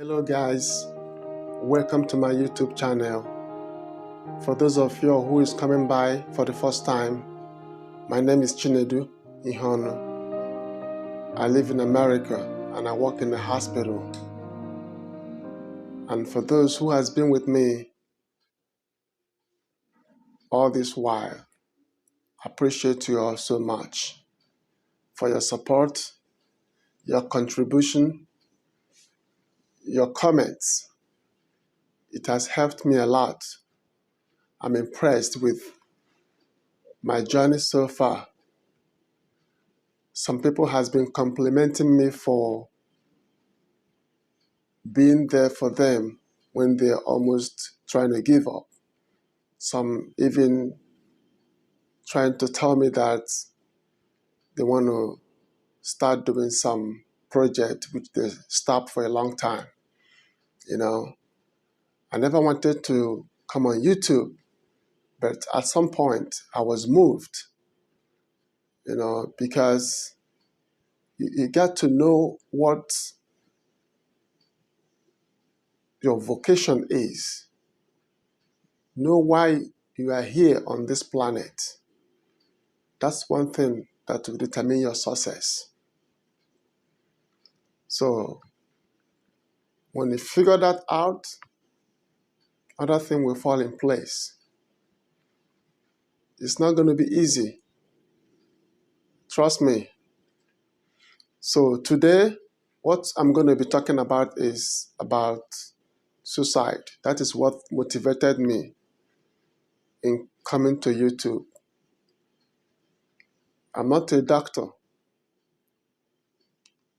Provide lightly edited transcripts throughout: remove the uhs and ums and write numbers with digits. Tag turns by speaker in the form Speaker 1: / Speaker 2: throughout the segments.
Speaker 1: Hello guys, welcome to my YouTube channel. For those of you who is coming by for the first time, my name is Chinedu Ihonu. I live in America and I work in a hospital. And for those who has been with me all this while, I appreciate you all so much for your support, your contribution, your comments. It has helped me a lot. I'm impressed with my journey so far. Some people has been complimenting me for being there for them when they're almost trying to give up. Some even trying to tell me that they want to start doing some project which they stopped for a long time. I never wanted to come on YouTube, but at some point I was moved, because you get to know what your vocation is, know why you are here on this planet. That's one thing that will determine your success. So when you figure that out, other things will fall in place. It's not going to be easy. Trust me. So today, what I'm going to be talking about is about suicide. That is what motivated me in coming to YouTube. I'm not a doctor,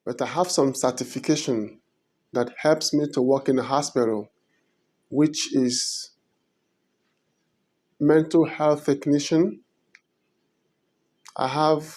Speaker 1: but I have some certification that helps me to work in a hospital, which is mental health technician. I have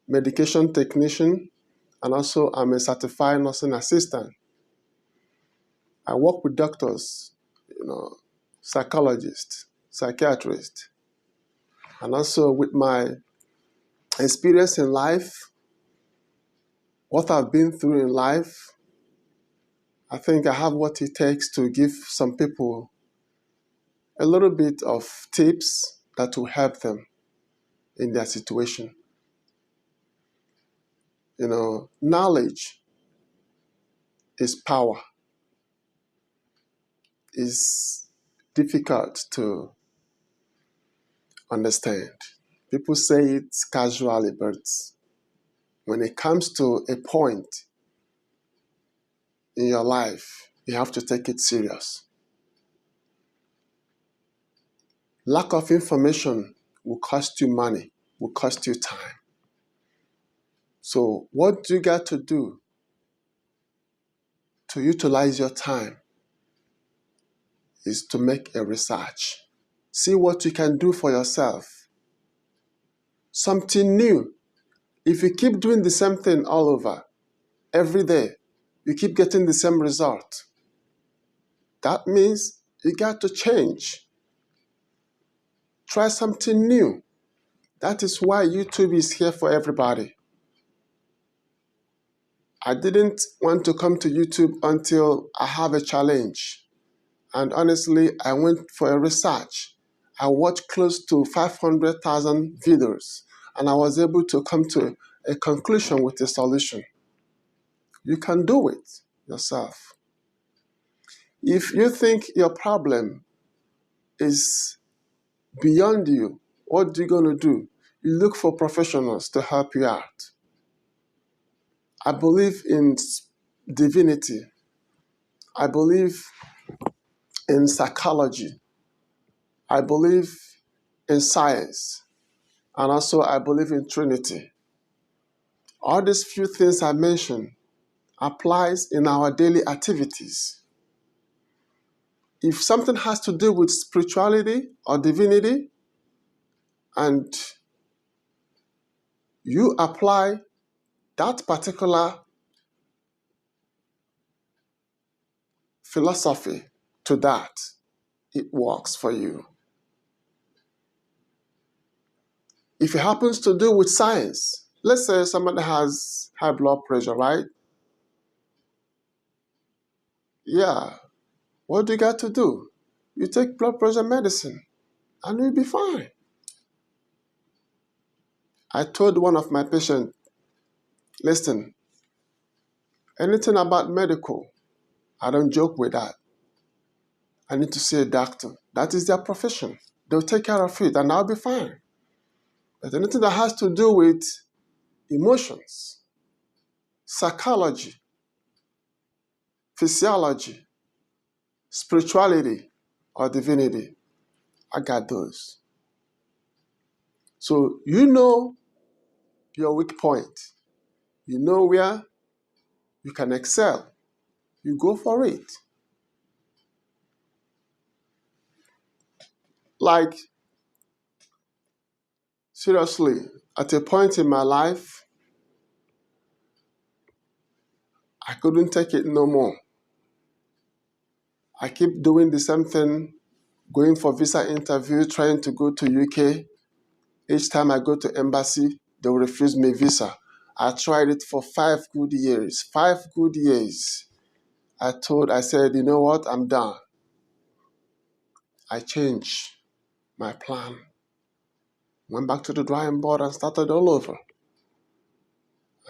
Speaker 1: medication technician, and also I'm a certified nursing assistant. I work with doctors, psychologists, psychiatrists, and also with my experience in life, what I've been through in life, I think I have what it takes to give some people a little bit of tips that will help them in their situation. Knowledge is power. It's difficult to understand. People say it casually, but when it comes to a point in your life, you have to take it serious. Lack of information will cost you money, will cost you time. So what you got to do to utilize your time is to make a research. See what you can do for yourself. Something new. If you keep doing the same thing all over, every day, you keep getting the same result. That means you got to change. Try something new. That is why YouTube is here for everybody. I didn't want to come to YouTube until I have a challenge. And honestly, I went for a research. I watched close to 500,000 videos, and I was able to come to a conclusion with a solution. You can do it yourself. If you think your problem is beyond you, what are you going to do? You look for professionals to help you out. I believe in divinity. I believe in psychology. I believe in science. And also I believe in Trinity. All these few things I mentioned applies in our daily activities. If something has to do with spirituality or divinity, and you apply that particular philosophy to that, it works for you. If it happens to do with science, let's say somebody has high blood pressure, right? Yeah, what do you got to do? You take blood pressure medicine and you'll be fine. I told one of my patients, listen, anything about medical, I don't joke with that. I need to see a doctor. That is their profession. They'll take care of it and I'll be fine. But anything that has to do with emotions, psychology, physiology, spirituality, or divinity, I got those. So you know your weak point. You know where you can excel. You go for it. Like, seriously, at a point in my life, I couldn't take it no more. I keep doing the same thing, going for visa interview, trying to go to UK. Each time I go to embassy, they will refuse me visa. I tried it for 5 good years. 5 good years. I said, you know what, I'm done. I changed my plan. Went back to the drawing board and started all over.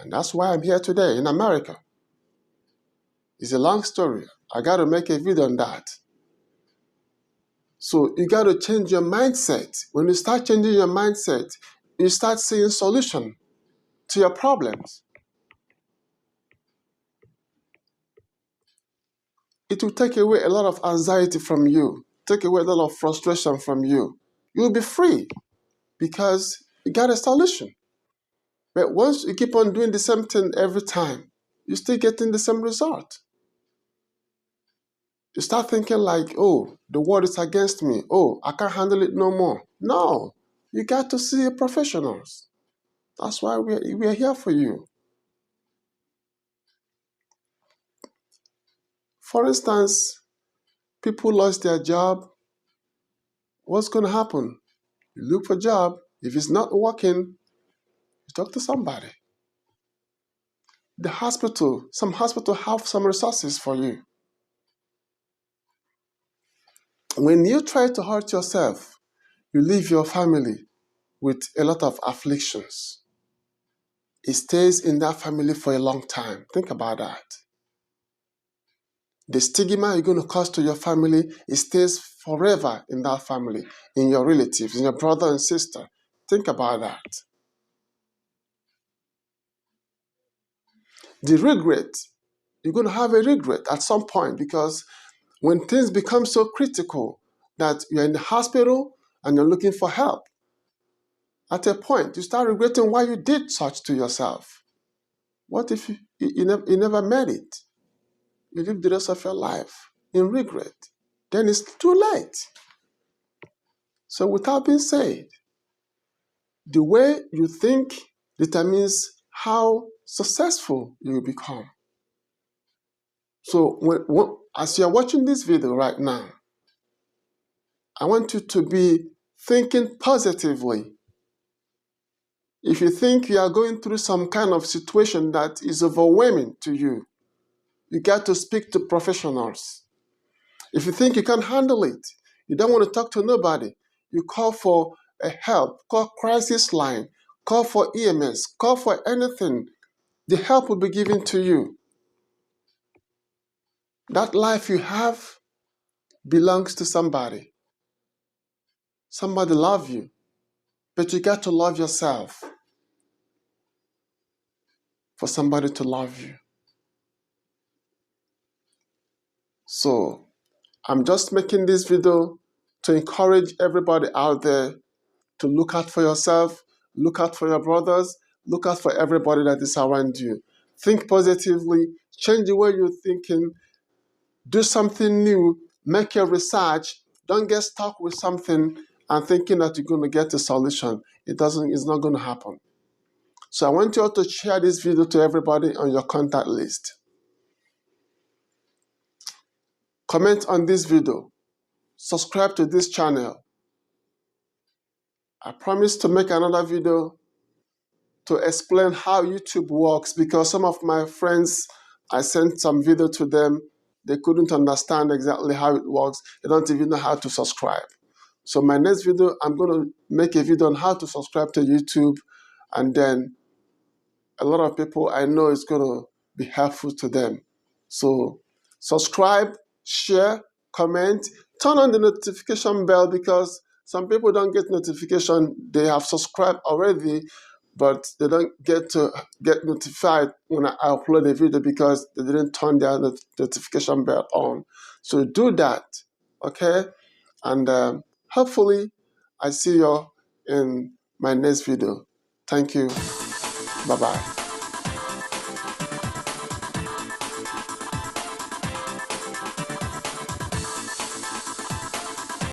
Speaker 1: And that's why I'm here today in America. It's a long story. I got to make a video on that. So you got to change your mindset. When you start changing your mindset, you start seeing solution to your problems. It will take away a lot of anxiety from you, take away a lot of frustration from you. You'll be free because you got a solution. But once you keep on doing the same thing every time, you're still getting the same result. You start thinking like, oh, the world is against me. Oh, I can't handle it no more. No, you got to see professionals. That's why we're here for you. For instance, people lost their job. What's going to happen? You look for a job. If it's not working, you talk to somebody. Some hospital have some resources for you. When you try to hurt yourself, you leave your family with a lot of afflictions. It stays in that family for a long time. Think about that. The stigma you're going to cause to your family, it stays forever in that family, in your relatives, in your brother and sister. Think about that. The regret, you're going to have a regret at some point because when things become so critical that you're in the hospital and you're looking for help, at a point you start regretting why you did such to yourself. What if you never made it? You live the rest of your life in regret. Then it's too late. So with that being said, the way you think determines how successful you will become. So as you're watching this video right now, I want you to be thinking positively. If you think you are going through some kind of situation that is overwhelming to you, you got to speak to professionals. If you think you can't handle it, you don't want to talk to nobody, you call for a help, call crisis line, call for EMS, call for anything. The help will be given to you. That life you have belongs to somebody. Somebody loves you, but you got to love yourself for somebody to love you. So I'm just making this video to encourage everybody out there to look out for yourself, look out for your brothers, look out for everybody that is around you. Think positively, change the way you're thinking, do something new, make your research. Don't get stuck with something and thinking that you're going to get a solution. It's not going to happen. So I want you all to share this video to everybody on your contact list. Comment on this video. Subscribe to this channel. I promise to make another video to explain how YouTube works because some of my friends, I sent some video to them. they couldn't understand exactly how it works. They don't even know how to subscribe. So my next video, I'm going to make a video on how to subscribe to YouTube, and then a lot of people I know it's going to be helpful to them. So subscribe, share, comment, turn on the notification bell, because some people don't get notification. They have subscribed already, but they don't get notified when I upload a video because they didn't turn their notification bell on. So do that, okay? And hopefully I see you in my next video. Thank you. Bye-bye.